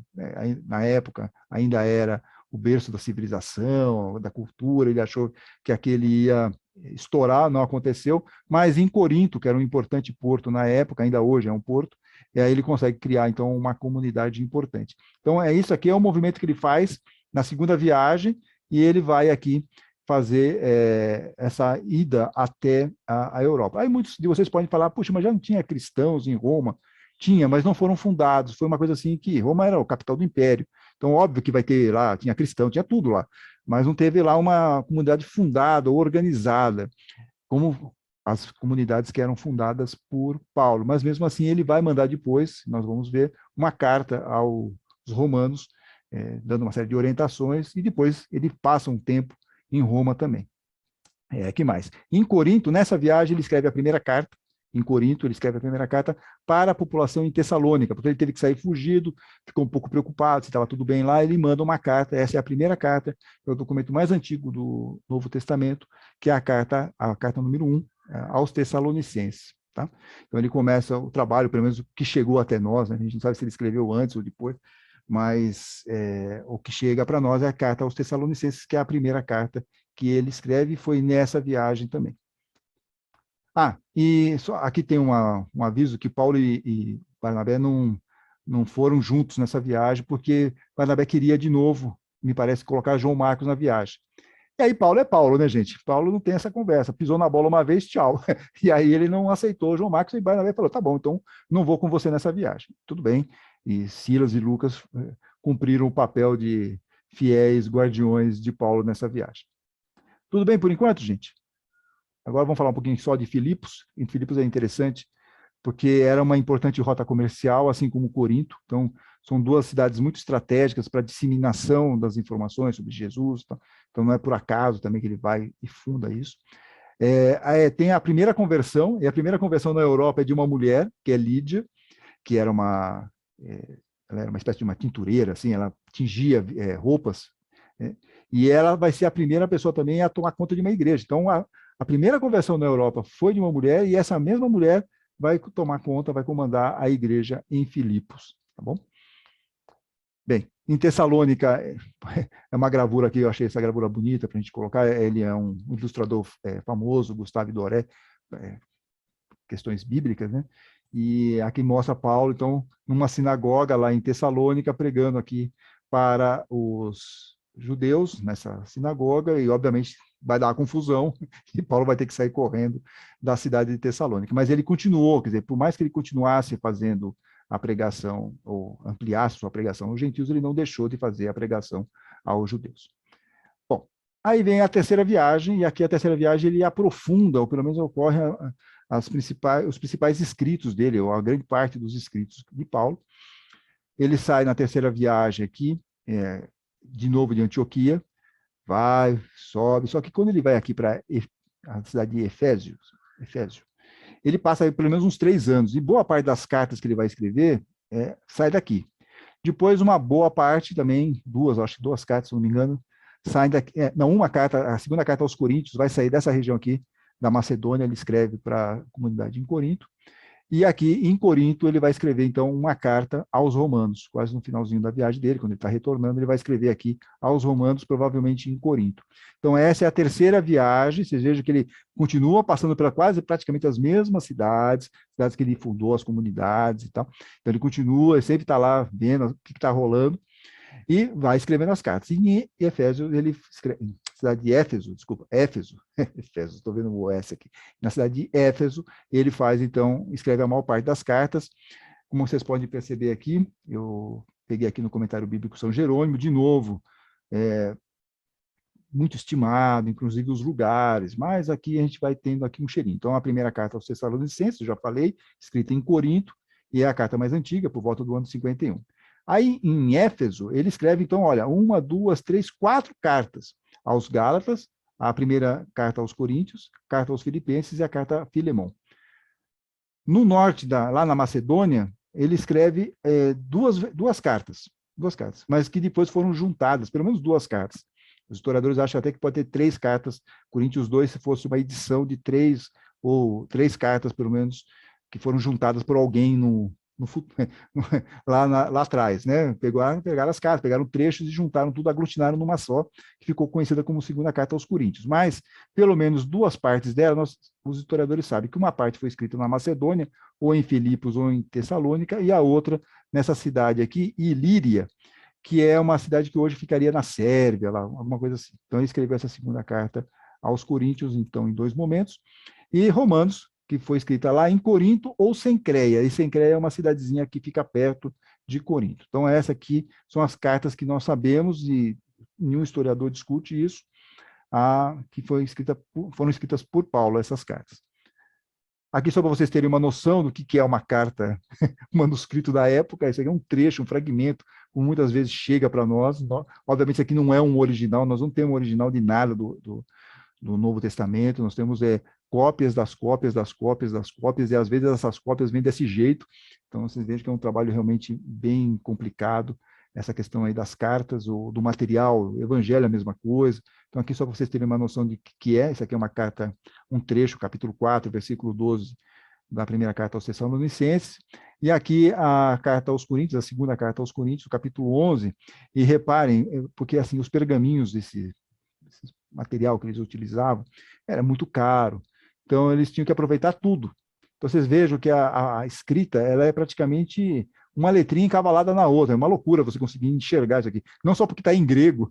Speaker 1: na época, ainda era o berço da civilização, da cultura, ele achou que aquele ia estourar, não aconteceu, mas em Corinto, que era um importante porto na época, ainda hoje é um porto, e aí ele consegue criar, então, uma comunidade importante. Então, isso aqui é o movimento que ele faz na segunda viagem, e ele vai aqui fazer essa ida até a Europa. Aí muitos de vocês podem falar, puxa, mas já não tinha cristãos em Roma? Tinha, mas não foram fundados. Foi uma coisa assim que Roma era o capital do império. Então, óbvio que vai ter lá, tinha cristão, tinha tudo lá, mas não teve lá uma comunidade fundada ou organizada, como as comunidades que eram fundadas por Paulo. Mas mesmo assim, ele vai mandar depois, nós vamos ver, uma carta aos romanos, dando uma série de orientações, e depois ele passa um tempo em Roma também. Que mais? Em Corinto, nessa viagem, ele escreve a primeira carta. Em Corinto, ele escreve a primeira carta para a população em Tessalônica, porque ele teve que sair fugido, ficou um pouco preocupado se estava tudo bem lá, ele manda uma carta, essa é a primeira carta, é o documento mais antigo do Novo Testamento, que é a carta número 1, aos Tessalonicenses. Tá? Então ele começa o trabalho, pelo menos o que chegou até nós, né? A gente não sabe se ele escreveu antes ou depois, mas o que chega para nós é a carta aos Tessalonicenses, que é a primeira carta que ele escreve, e foi nessa viagem também. E aqui tem um aviso que Paulo e Barnabé não foram juntos nessa viagem, porque Barnabé queria de novo, me parece, colocar João Marcos na viagem. E aí Paulo é Paulo, né, gente? Paulo não tem essa conversa. Pisou na bola uma vez, tchau. E aí ele não aceitou João Marcos, e Barnabé falou, tá bom, então não vou com você nessa viagem. Tudo bem. E Silas e Lucas cumpriram o papel de fiéis guardiões de Paulo nessa viagem. Tudo bem por enquanto, gente? Agora vamos falar um pouquinho só de Filipos. Em Filipos é interessante, porque era uma importante rota comercial, assim como Corinto. Então, são duas cidades muito estratégicas para a disseminação das informações sobre Jesus. Tá? Então, não é por acaso também que ele vai e funda isso. Tem a primeira conversão, e a primeira conversão na Europa é de uma mulher, que é Lídia, que era ela era uma espécie de uma tintureira, assim, ela tingia roupas, e ela vai ser a primeira pessoa também a tomar conta de uma igreja. Então, a primeira conversão na Europa foi de uma mulher, e essa mesma mulher vai tomar conta, vai comandar a igreja em Filipos, tá bom? Bem, em Tessalônica, é uma gravura aqui, eu achei essa gravura bonita para a gente colocar, ele é um ilustrador famoso, Gustave Doré, questões bíblicas, né? E aqui mostra Paulo, então, numa sinagoga lá em Tessalônica, pregando aqui para os judeus, nessa sinagoga, e obviamente vai dar uma confusão, e Paulo vai ter que sair correndo da cidade de Tessalônica. Mas ele continuou, quer dizer, por mais que ele continuasse fazendo a pregação, ou ampliasse sua pregação aos gentios, ele não deixou de fazer a pregação aos judeus. Bom, aí vem a terceira viagem, e aqui a terceira viagem ele aprofunda, ou pelo menos ocorre os principais escritos dele, ou a grande parte dos escritos de Paulo. Ele sai na terceira viagem aqui, de novo de Antioquia, vai, sobe, só que quando ele vai aqui para a cidade de Éfeso, ele passa aí pelo menos uns 3 anos, e boa parte das cartas que ele vai escrever sai daqui. Depois, uma boa parte também, acho que duas cartas, se não me engano, saem daqui. Uma carta, a segunda carta aos Coríntios vai sair dessa região aqui, da Macedônia, ele escreve para a comunidade em Corinto. E aqui em Corinto ele vai escrever, então, uma carta aos romanos, quase no finalzinho da viagem dele, quando ele está retornando, ele vai escrever aqui aos romanos, provavelmente em Corinto. Então, essa é a terceira viagem, vocês vejam que ele continua passando por praticamente as mesmas cidades que ele fundou, as comunidades e tal. Então, ele continua, ele sempre está lá vendo o que está rolando, e vai escrevendo as cartas. E em Efésios, ele escreve, cidade de Éfeso, Éfeso, estou vendo o S aqui. Na cidade de Éfeso, ele faz, então, escreve a maior parte das cartas. Como vocês podem perceber aqui, eu peguei aqui no comentário bíblico São Jerônimo, de novo, muito estimado, inclusive os lugares, mas aqui a gente vai tendo aqui um cheirinho. Então, a primeira carta aos Tessalonicenses, eu já falei, escrita em Corinto, e é a carta mais antiga, por volta do ano 51. Aí, em Éfeso, ele escreve, então, olha, 1, 2, 3, 4 cartas aos Gálatas, a primeira carta aos Coríntios, carta aos Filipenses e a carta a Filemon. No norte, lá na Macedônia, ele escreve duas cartas, mas que depois foram juntadas, pelo menos 2 cartas. Os historiadores acham até que pode ter 3 cartas, Coríntios 2, se fosse uma edição de 3, ou 3 cartas, pelo menos, que foram juntadas por alguém lá atrás, né? Pegaram as cartas, pegaram trechos e juntaram tudo, aglutinaram numa só, que ficou conhecida como segunda carta aos Coríntios. Mas, pelo menos duas partes dela, os historiadores sabem que uma parte foi escrita na Macedônia, ou em Filipos, ou em Tessalônica, e a outra nessa cidade aqui, Ilíria, que é uma cidade que hoje ficaria na Sérvia, lá, alguma coisa assim. Então, ele escreveu essa segunda carta aos Coríntios, então, em dois momentos, e Romanos, que foi escrita lá em Corinto ou Cencreia, e Cencreia é uma cidadezinha que fica perto de Corinto. Então, essa aqui são as cartas que nós sabemos, e nenhum historiador discute isso, que foram escritas por Paulo, essas cartas. Aqui, só para vocês terem uma noção do que é uma carta, um manuscrito da época, isso aqui é um trecho, um fragmento, como muitas vezes chega para nós. Obviamente, isso aqui não é um original, nós não temos um original de nada do Novo Testamento, nós temos cópias das cópias das cópias das cópias, e às vezes essas cópias vêm desse jeito. Então, vocês vejam que é um trabalho realmente bem complicado, essa questão aí das cartas, do material, o evangelho é a mesma coisa. Então, aqui só para vocês terem uma noção de que é, isso aqui é uma carta, um trecho, capítulo 4, versículo 12, da primeira carta aos Tessalonicenses, e aqui a carta aos Coríntios, a segunda carta aos Coríntios, capítulo 11, e reparem, porque assim, os pergaminhos desse material que eles utilizavam era muito caro, então eles tinham que aproveitar tudo. Então vocês vejam que a escrita, ela é praticamente uma letrinha encavalada na outra, é uma loucura você conseguir enxergar isso aqui, não só porque está em grego,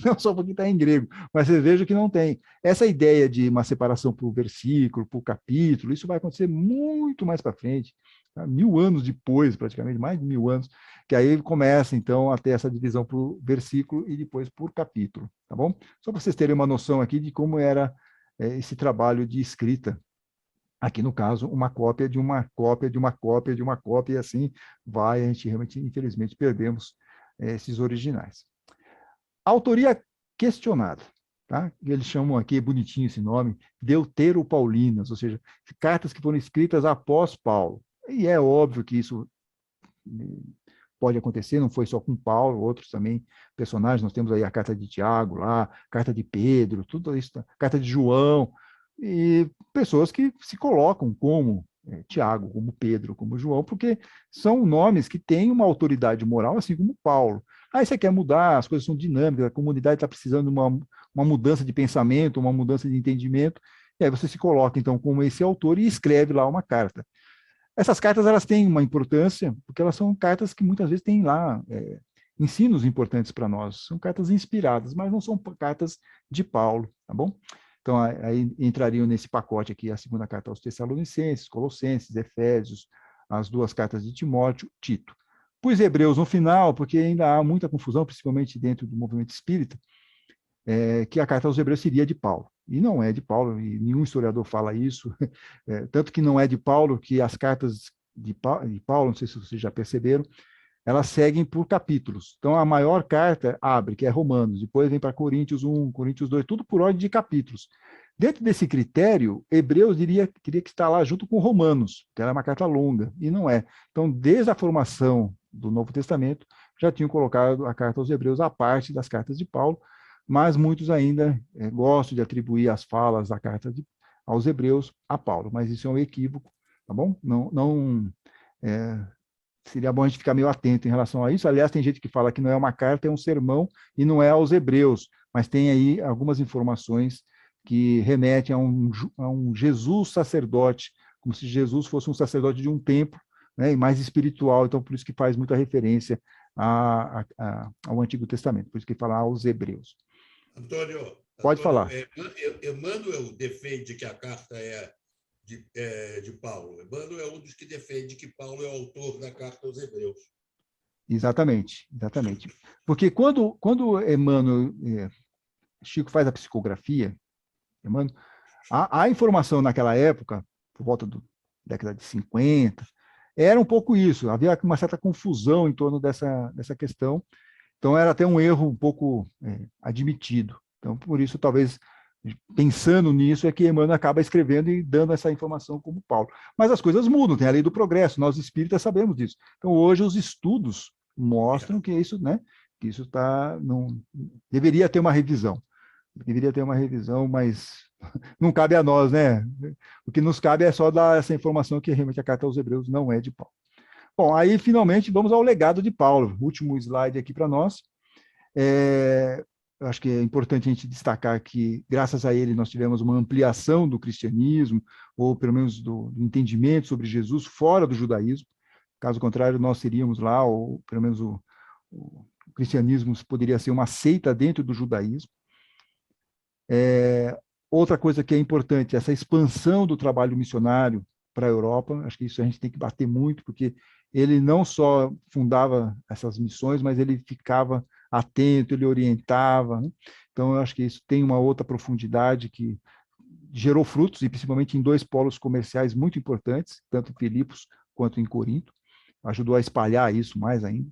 Speaker 1: não só porque está em grego, mas vocês vejam que não tem. Essa ideia de uma separação por versículo, por capítulo, isso vai acontecer muito mais para frente, tá? 1000 anos depois, praticamente, mais de 1000 anos, que aí começa, então, a ter essa divisão por versículo e depois por capítulo, tá bom? Só para vocês terem uma noção aqui de como era esse trabalho de escrita. Aqui, no caso, uma cópia de uma cópia de uma cópia de uma cópia, e assim vai, a gente realmente, infelizmente, perdemos esses originais. Autoria questionada, tá? Eles chamam aqui, bonitinho esse nome, Deuteropaulinas, ou seja, cartas que foram escritas após Paulo. E é óbvio que isso pode acontecer, não foi só com Paulo, outros também personagens, nós temos aí a carta de Tiago lá, carta de Pedro, tudo isso, carta de João, e pessoas que se colocam como Tiago, como Pedro, como João, porque são nomes que têm uma autoridade moral, assim como Paulo. Aí você quer mudar, as coisas são dinâmicas, a comunidade está precisando de uma mudança de pensamento, uma mudança de entendimento, e aí você se coloca, então, como esse autor e escreve lá uma carta. Essas cartas, elas têm uma importância, porque elas são cartas que muitas vezes têm lá ensinos importantes para nós, são cartas inspiradas, mas não são cartas de Paulo, tá bom? Então, aí entrariam nesse pacote aqui a segunda carta aos Tessalonicenses, Colossenses, Efésios, as duas cartas de Timóteo, Tito. Pus Hebreus no final, porque ainda há muita confusão, principalmente dentro do movimento espírita, que a carta aos Hebreus seria de Paulo. E não é de Paulo, e nenhum historiador fala isso, tanto que não é de Paulo, que as cartas de Paulo, não sei se vocês já perceberam, elas seguem por capítulos. Então, a maior carta abre, que é Romanos, depois vem para Coríntios 1, Coríntios 2, tudo por ordem de capítulos. Dentro desse critério, Hebreus teria que estar lá junto com Romanos, que era uma carta longa, e não é. Então, desde a formação do Novo Testamento, já tinham colocado a carta aos Hebreus à parte das cartas de Paulo, mas muitos ainda gostam de atribuir as falas da carta aos Hebreus a Paulo, mas isso é um equívoco, tá bom? Seria bom a gente ficar meio atento em relação a isso. Aliás, tem gente que fala que não é uma carta, é um sermão, e não é aos Hebreus, mas tem aí algumas informações que remetem a um Jesus sacerdote, como se Jesus fosse um sacerdote de um templo, né, e mais espiritual, então por isso que faz muita referência ao Antigo Testamento, por isso que fala aos Hebreus. Pode falar.
Speaker 3: Emmanuel defende que a carta é de Paulo. Emmanuel é um dos que defende que Paulo é o autor da carta aos Hebreus.
Speaker 1: Exatamente. Porque quando Emmanuel, Chico faz a psicografia, Emmanuel, a informação naquela época, por volta da década de 50, era um pouco isso, havia uma certa confusão em torno dessa questão, então era até um erro um pouco admitido. Então, por isso, talvez, pensando nisso, é que Emmanuel acaba escrevendo e dando essa informação como Paulo. Mas as coisas mudam, tem a lei do progresso, nós espíritas sabemos disso. Então, hoje, os estudos mostram que isso, né, que isso deveria ter uma revisão. Mas não cabe a nós, né? O que nos cabe é só dar essa informação que realmente a carta aos Hebreus não é de Paulo. Bom, aí finalmente vamos ao legado de Paulo. Último slide aqui para nós. Eu acho que é importante a gente destacar que, graças a ele, nós tivemos uma ampliação do cristianismo, ou pelo menos do entendimento sobre Jesus fora do judaísmo. Caso contrário, nós seríamos lá, ou pelo menos o cristianismo poderia ser uma seita dentro do judaísmo. Outra coisa que é importante, essa expansão do trabalho missionário para a Europa, acho que isso a gente tem que bater muito, porque ele não só fundava essas missões, mas ele ficava atento, ele orientava, né? Então, eu acho que isso tem uma outra profundidade que gerou frutos, e principalmente em dois polos comerciais muito importantes, tanto em Filipos quanto em Corinto, ajudou a espalhar isso mais ainda.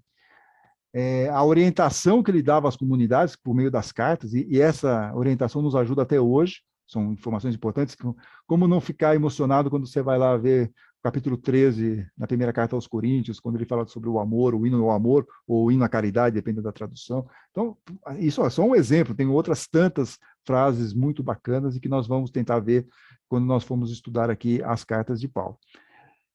Speaker 1: A orientação que ele dava às comunidades por meio das cartas, e essa orientação nos ajuda até hoje, são informações importantes, como não ficar emocionado quando você vai lá ver o capítulo 13, na primeira carta aos Coríntios, quando ele fala sobre o amor, o hino ao amor, ou o hino à caridade, dependendo da tradução. Então, isso é só um exemplo, tem outras tantas frases muito bacanas e que nós vamos tentar ver quando nós formos estudar aqui as cartas de Paulo.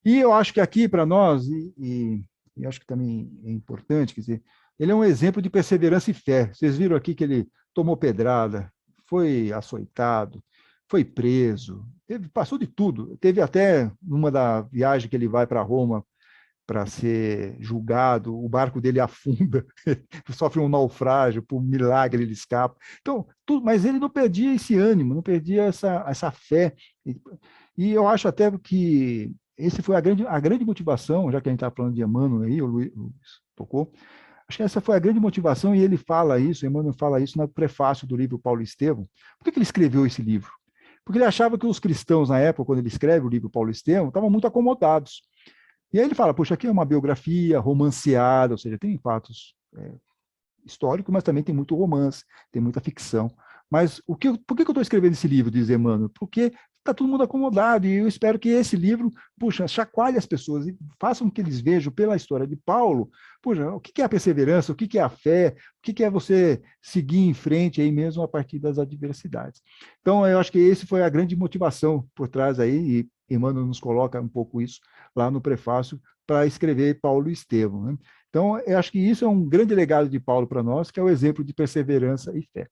Speaker 1: E eu acho que aqui, para nós, e acho que também é importante, quer dizer, ele é um exemplo de perseverança e fé. Vocês viram aqui que ele tomou pedrada, foi açoitado, foi preso, passou de tudo. Teve até, numa da viagem que ele vai para Roma para ser julgado, o barco dele afunda, sofre um naufrágio, por milagre ele escapa. Então, tudo, mas ele não perdia esse ânimo, não perdia essa fé. E eu acho até que esse foi a grande motivação, já que a gente está falando de Emmanuel aí, o Luiz tocou, acho que essa foi a grande motivação, e ele fala isso, Emmanuel fala isso no prefácio do livro Paulo Estevão. Por que ele escreveu esse livro? Porque ele achava que os cristãos, na época, quando ele escreve o livro Paulo Estevão, estavam muito acomodados. E aí ele fala, puxa, aqui é uma biografia romanceada, ou seja, tem fatos históricos, mas também tem muito romance, tem muita ficção. Mas por que eu estou escrevendo esse livro, diz Emmanuel? Porque está todo mundo acomodado, e eu espero que esse livro, puxa, chacoalhe as pessoas e façam que eles vejam pela história de Paulo, puxa, o que é a perseverança, o que é a fé, o que é você seguir em frente aí mesmo a partir das adversidades. Então, eu acho que esse foi a grande motivação por trás aí, e Emmanuel nos coloca um pouco isso lá no prefácio para escrever Paulo e Estevão, né? Então, eu acho que isso é um grande legado de Paulo para nós, que é o exemplo de perseverança e fé.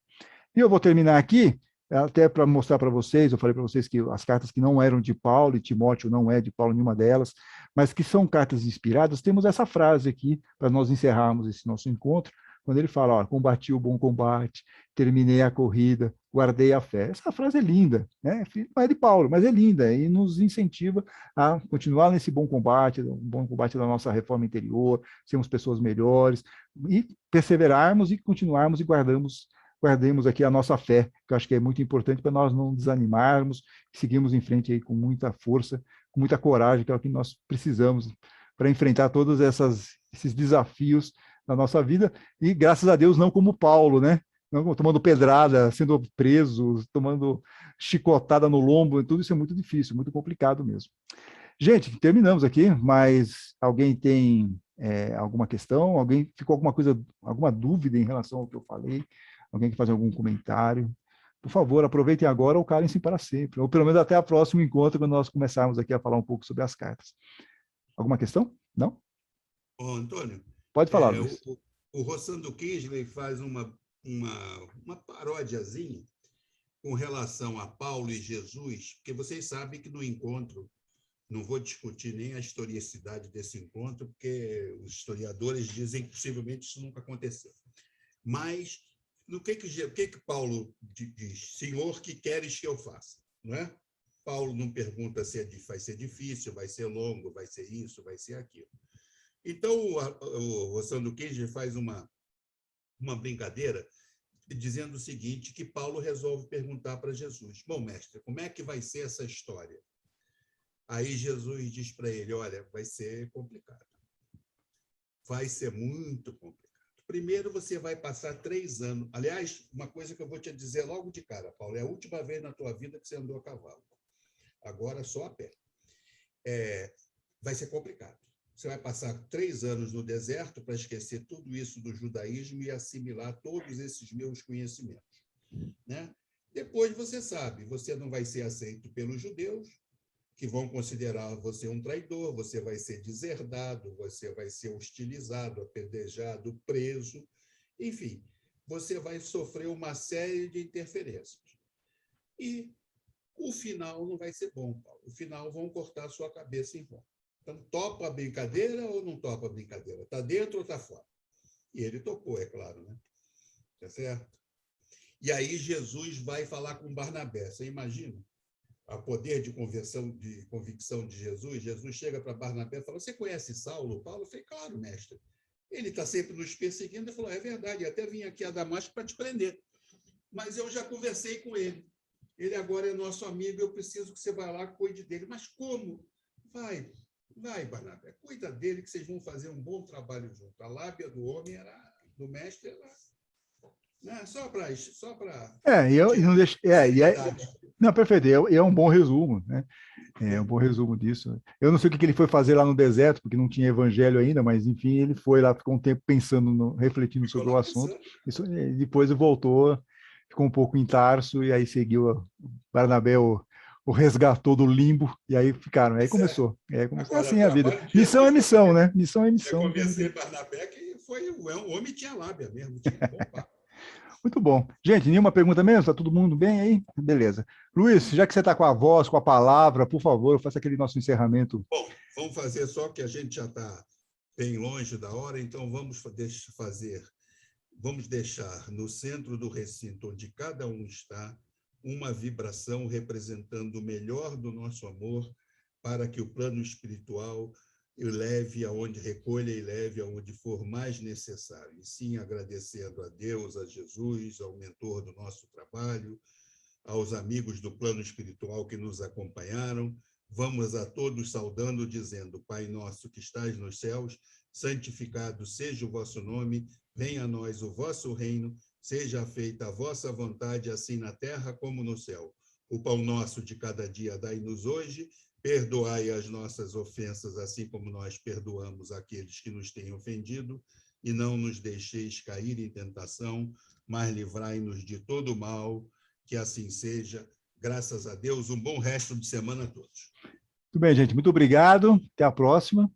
Speaker 1: E eu vou terminar aqui, até para mostrar para vocês, eu falei para vocês que as cartas que não eram de Paulo, e Timóteo não é de Paulo, nenhuma delas, mas que são cartas inspiradas, temos essa frase aqui, para nós encerrarmos esse nosso encontro, quando ele fala, ó, combati o bom combate, terminei a corrida, guardei a fé. Essa frase é linda, né? Não é de Paulo, mas é linda, e nos incentiva a continuar nesse bom combate da nossa reforma interior, sermos pessoas melhores, e perseverarmos e continuarmos e guardemos aqui a nossa fé, que eu acho que é muito importante para nós não desanimarmos, seguirmos em frente aí com muita força, com muita coragem, que é o que nós precisamos para enfrentar todos esses desafios na nossa vida, e graças a Deus não como Paulo, né? Não tomando pedrada, sendo preso, tomando chicotada no lombo, tudo isso é muito difícil, muito complicado mesmo. Gente, terminamos aqui, mas alguém tem alguma questão? Alguém ficou alguma dúvida em relação ao que eu falei? Alguém quer fazer algum comentário? Por favor, aproveitem agora ou calem-se para sempre. Ou pelo menos até o próximo encontro, quando nós começarmos aqui a falar um pouco sobre as cartas. Alguma questão? Não?
Speaker 3: Ô, Antônio,
Speaker 1: Pode falar, Luiz.
Speaker 3: o Rossando Kingsley faz uma paródiazinha com relação a Paulo e Jesus, porque vocês sabem que no encontro, não vou discutir nem a historicidade desse encontro, porque os historiadores dizem que possivelmente isso nunca aconteceu. Mas o que Paulo diz? Senhor, que queres que eu faça? Não é? Paulo não pergunta se vai ser difícil, vai ser longo, vai ser isso, vai ser aquilo. Então, o Rossando Kingsley faz uma brincadeira dizendo o seguinte, que Paulo resolve perguntar para Jesus, bom, mestre, como é que vai ser essa história? Aí Jesus diz para ele, olha, vai ser complicado. Vai ser muito complicado. Primeiro, você vai passar 3 anos. Aliás, uma coisa que eu vou te dizer logo de cara, Paulo, é a última vez na tua vida que você andou a cavalo. Agora, só a pé. Vai ser complicado. Você vai passar 3 anos no deserto para esquecer tudo isso do judaísmo e assimilar todos esses meus conhecimentos, né? Depois, você sabe, você não vai ser aceito pelos judeus, que vão considerar você um traidor, você vai ser deserdado, você vai ser hostilizado, apedrejado, preso, enfim, você vai sofrer uma série de interferências. E o final não vai ser bom, Paulo. O final vão cortar a sua cabeça em vão. Então, topa a brincadeira ou não topa a brincadeira? Está dentro ou está fora? E ele topou, é claro, né? Tá certo? E aí Jesus vai falar com Barnabé. Você imagina? A poder de convicção de Jesus. Jesus chega para Barnabé e fala: você conhece Saulo? Paulo fala: claro, mestre. Ele está sempre nos perseguindo. Ele falou: é verdade, eu até vim aqui a Damasco para te prender. Mas eu já conversei com ele. Ele agora é nosso amigo, eu preciso que você vá lá e cuide dele. Mas como? Vai, Barnabé, cuida dele que vocês vão fazer um bom trabalho junto. A lábia do homem do mestre era, né? Só para
Speaker 1: não deixa, não, perfeito, é um bom resumo, né? É um bom resumo disso. Eu não sei o que ele foi fazer lá no deserto, porque não tinha evangelho ainda, mas enfim, ele foi lá, ficou um tempo pensando, refletindo sobre o assunto, e depois voltou, ficou um pouco em Tarso, e aí seguiu Barnabé, o resgatou do limbo, e aí ficaram. Aí começou.
Speaker 3: Agora,
Speaker 1: assim a vida. Missão é missão, né? Missão é missão.
Speaker 3: Eu conversei com Barnabé que o homem tinha lábia mesmo, tinha um bom papo.
Speaker 1: Muito bom. Gente, nenhuma pergunta mesmo? Está todo mundo bem aí? Beleza. Luiz, já que você está com a voz, com a palavra, por favor, faça aquele nosso encerramento.
Speaker 3: Bom, vamos fazer só que a gente já está bem longe da hora, então vamos deixar no centro do recinto onde cada um está uma vibração representando o melhor do nosso amor para que o plano espiritual recolha e leve aonde for mais necessário. E sim, agradecendo a Deus, a Jesus, ao mentor do nosso trabalho, aos amigos do plano espiritual que nos acompanharam. Vamos a todos saudando, dizendo: Pai nosso que estás nos céus, santificado seja o vosso nome, venha a nós o vosso reino, seja feita a vossa vontade, assim na terra como no céu. O pão nosso de cada dia dai-nos hoje, perdoai as nossas ofensas, assim como nós perdoamos aqueles que nos têm ofendido, e não nos deixeis cair em tentação, mas livrai-nos de todo mal, que assim seja. Graças a Deus, um bom resto de semana a todos.
Speaker 1: Muito bem, gente. Muito obrigado. Até a próxima.